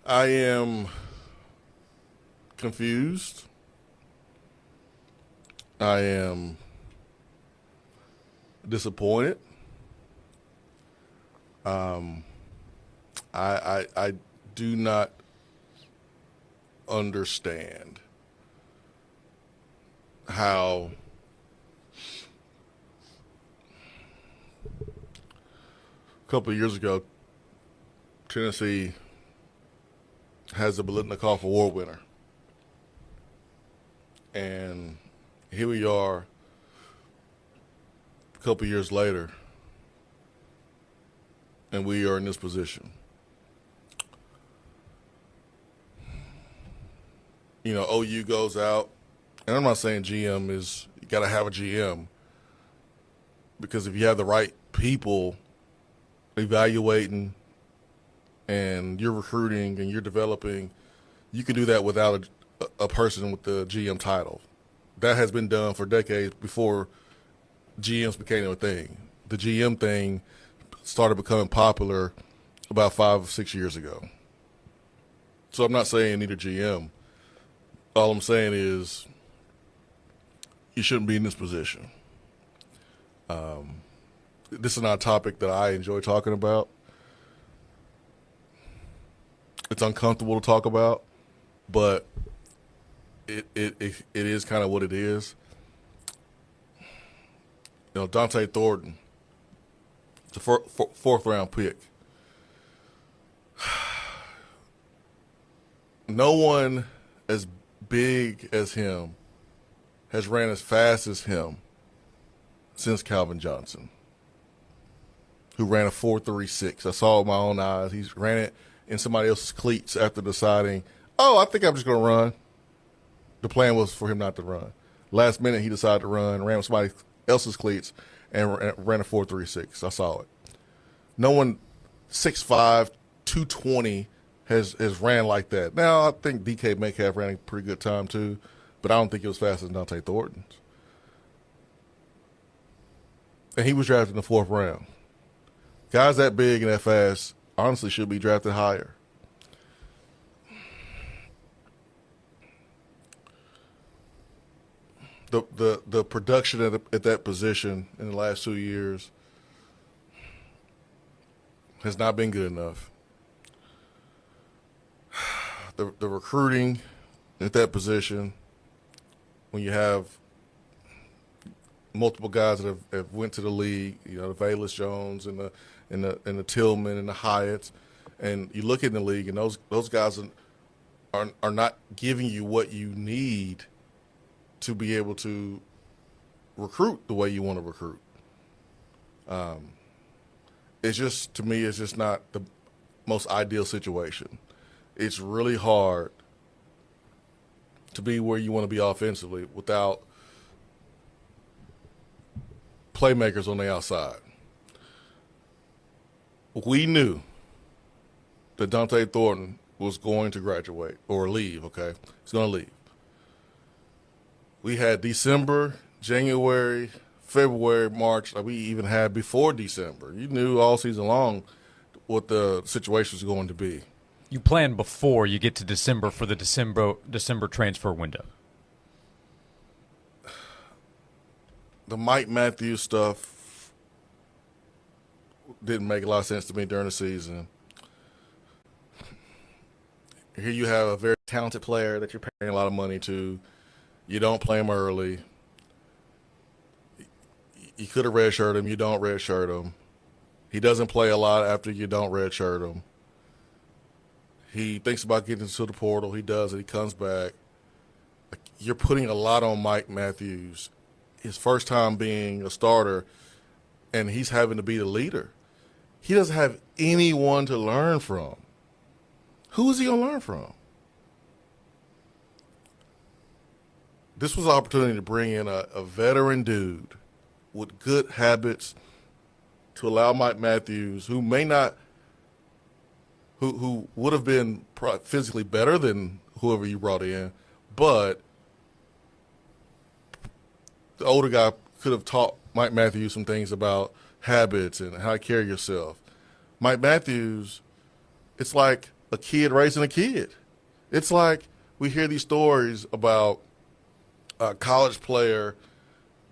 I am confused. I am disappointed. Um, I do not understand how a couple of years ago Tennessee has a Biletnikoff Award winner, and here we are a couple of years later, and we are in this position. OU goes out, and I'm not saying GM is, you got to have a GM, because if you have the right people evaluating and you're recruiting and you're developing, you can do that without a person with the GM title. That has been done for decades before GMs became a thing. The GM thing started becoming popular about 5 or 6 years ago. So I'm not saying you need a GM. All I'm saying is you shouldn't be in this position. This is not a topic that I enjoy talking about. It's uncomfortable to talk about, but it is kind of what it is. Dante Thornton, it's a fourth round pick. No one as big as him has ran as fast as him since Calvin Johnson, who ran a 4.36. I saw it with my own eyes. He ran it in somebody else's cleats after deciding, I think I'm just going to run. The plan was for him not to run. Last minute, he decided to run, ran with somebody else's cleats, and ran a 4.36. I saw it. No one 6'5", 220 has ran like that. Now, I think DK Metcalf ran a pretty good time too, but I don't think it was fast as Dante Thornton's. And he was drafted in the 4th round. Guys that big and that fast honestly should be drafted higher. The production at that position in the last 2 years has not been good enough. The recruiting at that position, when you have multiple guys that have went to the league, the Velus Jones and the Tillman and the Hyatts, and you look in the league and those guys are not giving you what you need to be able to recruit the way you want to recruit. It's just, to me, it's just not the most ideal situation. It's really hard to be where you want to be offensively without playmakers on the outside. We knew that Dante Thornton was going to graduate or leave, okay? He's going to leave. We had December, January, February, March, like we even had before December. You knew all season long what the situation was going to be. You plan before you get to December for the December transfer window. The Mike Matthews stuff didn't make a lot of sense to me during the season. Here you have a very talented player that you're paying a lot of money to. You don't play him early. You could have redshirted him. You don't redshirt him. He doesn't play a lot after you don't redshirt him. He thinks about getting into the portal. He does it. He comes back. You're putting a lot on Mike Matthews. His first time being a starter, and he's having to be the leader. He doesn't have anyone to learn from. Who is he going to learn from? This was an opportunity to bring in a veteran dude with good habits to allow Mike Matthews, who may not, who would have been physically better than whoever you brought in, but the older guy could have taught Mike Matthews some things about habits and how to carry yourself. Mike Matthews, it's like a kid raising a kid. It's like we hear these stories about a college player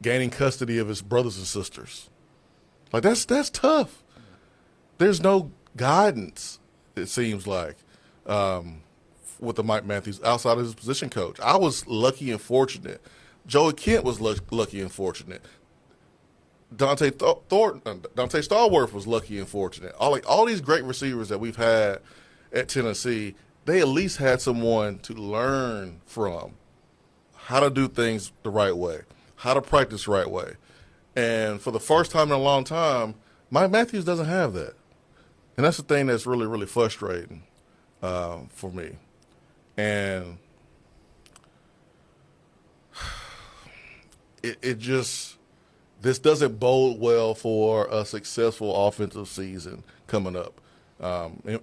gaining custody of his brothers and sisters. Like that's tough. There's no guidance, it seems like, with the Mike Matthews outside of his position coach. I was lucky and fortunate. Joey Kent was lucky and fortunate. Dante Stallworth was lucky and fortunate. All these great receivers that we've had at Tennessee, they at least had someone to learn from how to do things the right way, how to practice the right way. And for the first time in a long time, Mike Matthews doesn't have that. And that's the thing that's really, really frustrating for me. And it just – this doesn't bode well for a successful offensive season coming up,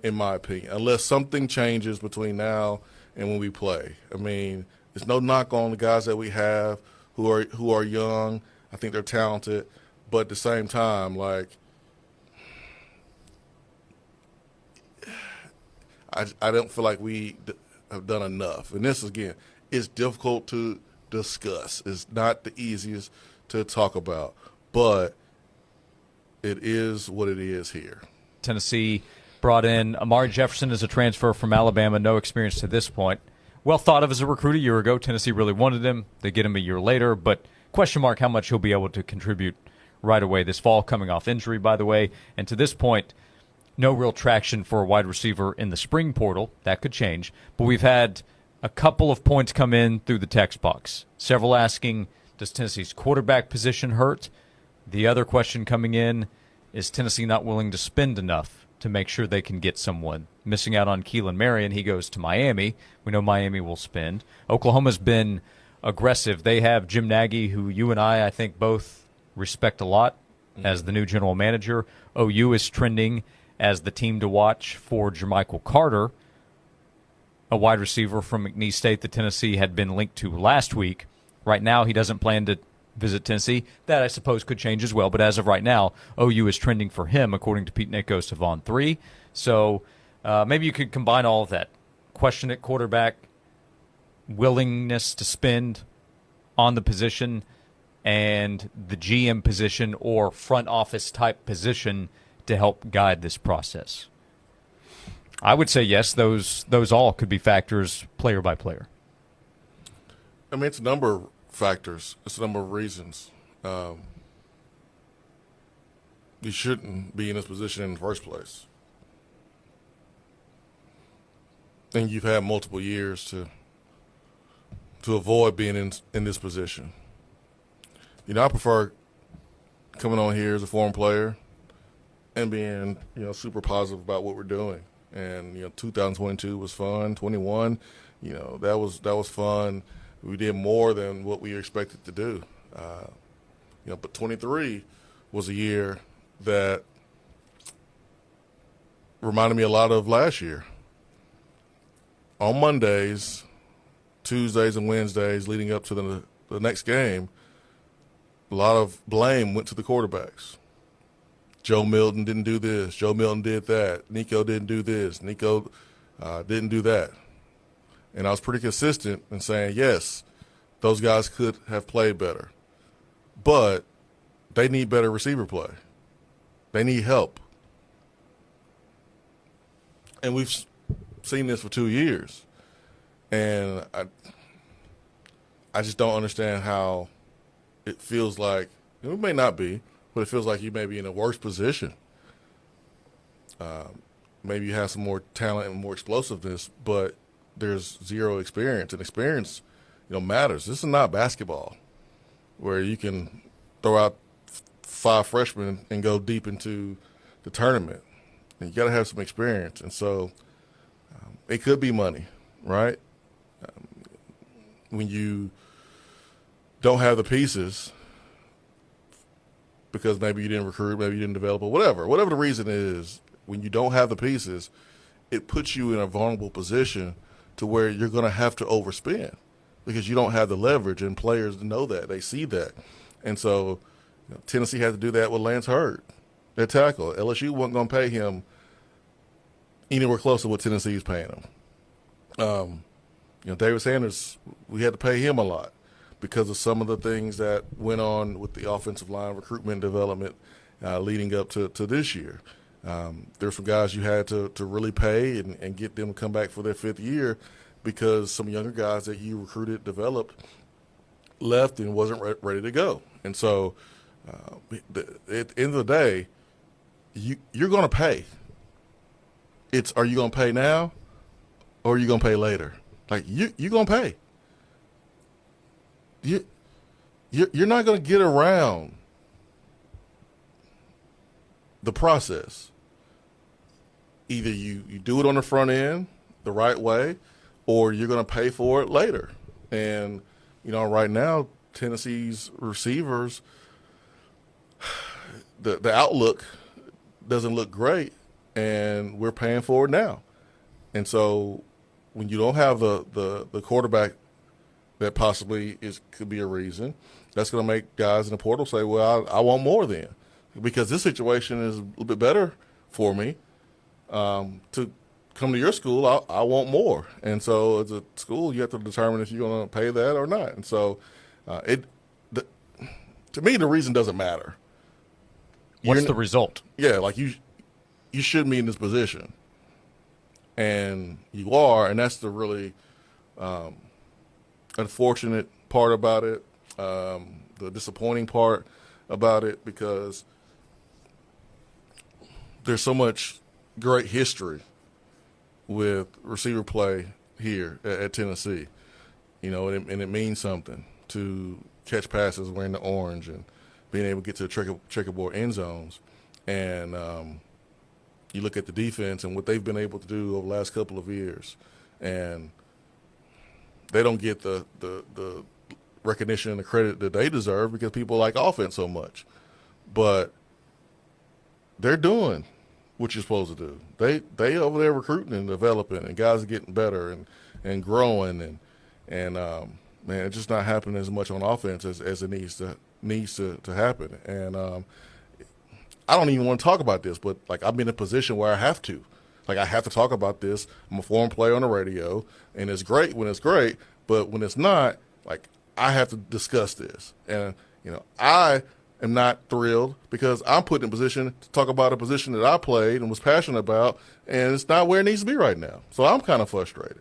in my opinion, unless something changes between now and when we play. I mean, there's no knock on the guys that we have who are young. I think they're talented, but at the same time, like, I don't feel like we have done enough. And this, again, is difficult to discuss. It's not the easiest to talk about, but it is what it is here. Tennessee brought in Amari Jefferson as a transfer from Alabama, no experience to this point. Well thought of as a recruit a year ago. Tennessee really wanted him. They get him a year later, but question mark how much he'll be able to contribute right away this fall, coming off injury, by the way. And to this point, no real traction for a wide receiver in the spring portal. That could change. But we've had a couple of points come in through the text box, several asking, does Tennessee's quarterback position hurt? The other question coming in, is Tennessee not willing to spend enough to make sure they can get someone? Missing out on Keelan Marion, he goes to Miami. We know Miami will spend. Oklahoma's been aggressive. They have Jim Nagy, who you and I think, both respect a lot as the new general manager. OU is trending as the team to watch for Jermichael Carter, a wide receiver from McNeese State that Tennessee had been linked to last week. Right now, he doesn't plan to visit Tennessee. That, I suppose, could change as well. But as of right now, OU is trending for him, according to Pete Nikos of On 3. So maybe you could combine all of that. Question at quarterback, willingness to spend on the position, and the GM position or front office type position to help guide this process. I would say yes, those all could be factors player by player. I mean, it's a number of factors. It's a number of reasons. You shouldn't be in this position in the first place. And you've had multiple years to avoid being in this position. You know, I prefer coming on here as a former player and being, super positive about what we're doing. And, 2022 was fun. 21, that was fun. We did more than what we expected to do. But 23 was a year that reminded me a lot of last year. On Mondays, Tuesdays, and Wednesdays leading up to the next game, a lot of blame went to the quarterbacks. Joe Milton didn't do this. Joe Milton did that. Nico didn't do this. Nico didn't do that. And I was pretty consistent in saying, yes, those guys could have played better. But they need better receiver play. They need help. And we've seen this for 2 years. And I just don't understand how it feels like, it may not be, but it feels like you may be in a worse position. Maybe you have some more talent and more explosiveness, but there's zero experience, and experience, matters. This is not basketball where you can throw out 5 freshmen and go deep into the tournament. And you got to have some experience, and so it could be money, right? When you don't have the pieces because maybe you didn't recruit, maybe you didn't develop, or whatever the reason is, when you don't have the pieces, it puts you in a vulnerable position to where you're going to have to overspend because you don't have the leverage, and players know that. They see that. And so Tennessee had to do that with Lance Hurd, their tackle. LSU wasn't going to pay him anywhere close to what Tennessee's paying him. David Sanders, we had to pay him a lot because of some of the things that went on with the offensive line recruitment and development leading up to this year. There's some guys you had to really pay and get them to come back for their fifth year because some younger guys that you recruited, developed, left and wasn't ready to go. And so at the end of the day, you're going to pay. Are you going to pay now or are you going to pay later? Like, you're going to pay. You're not going to get around the process. Either you do it on the front end the right way or you're going to pay for it later. And, right now, Tennessee's receivers, the outlook doesn't look great, and we're paying for it now. And so when you don't have the quarterback that possibly could be a reason, that's going to make guys in the portal say, well, I want more then, because this situation is a little bit better for me. To come to your school, I want more. And so as a school, you have to determine if you're going to pay that or not. And so to me, the reason doesn't matter. What's the result? Yeah, like you shouldn't be in this position. And you are, and that's the really unfortunate part about it, the disappointing part about it, because there's so much great history with receiver play here at Tennessee, and it means something to catch passes wearing the orange and being able to get to the checkerboard end zones. And you look at the defense and what they've been able to do over the last couple of years, and they don't get the recognition and the credit that they deserve because people like offense so much. But they're doing what you're supposed to do. They over there recruiting and developing, and guys are getting better and growing, and man, it's just not happening as much on offense as it needs to happen. And I don't even want to talk about this, but like, I'm in a position where I have to. Like, I have to talk about this. I'm a former player on the radio, and it's great when it's great, but when it's not, like, I have to discuss this. And I am not thrilled because I'm put in a position to talk about a position that I played and was passionate about, and it's not where it needs to be right now. So I'm kind of frustrated.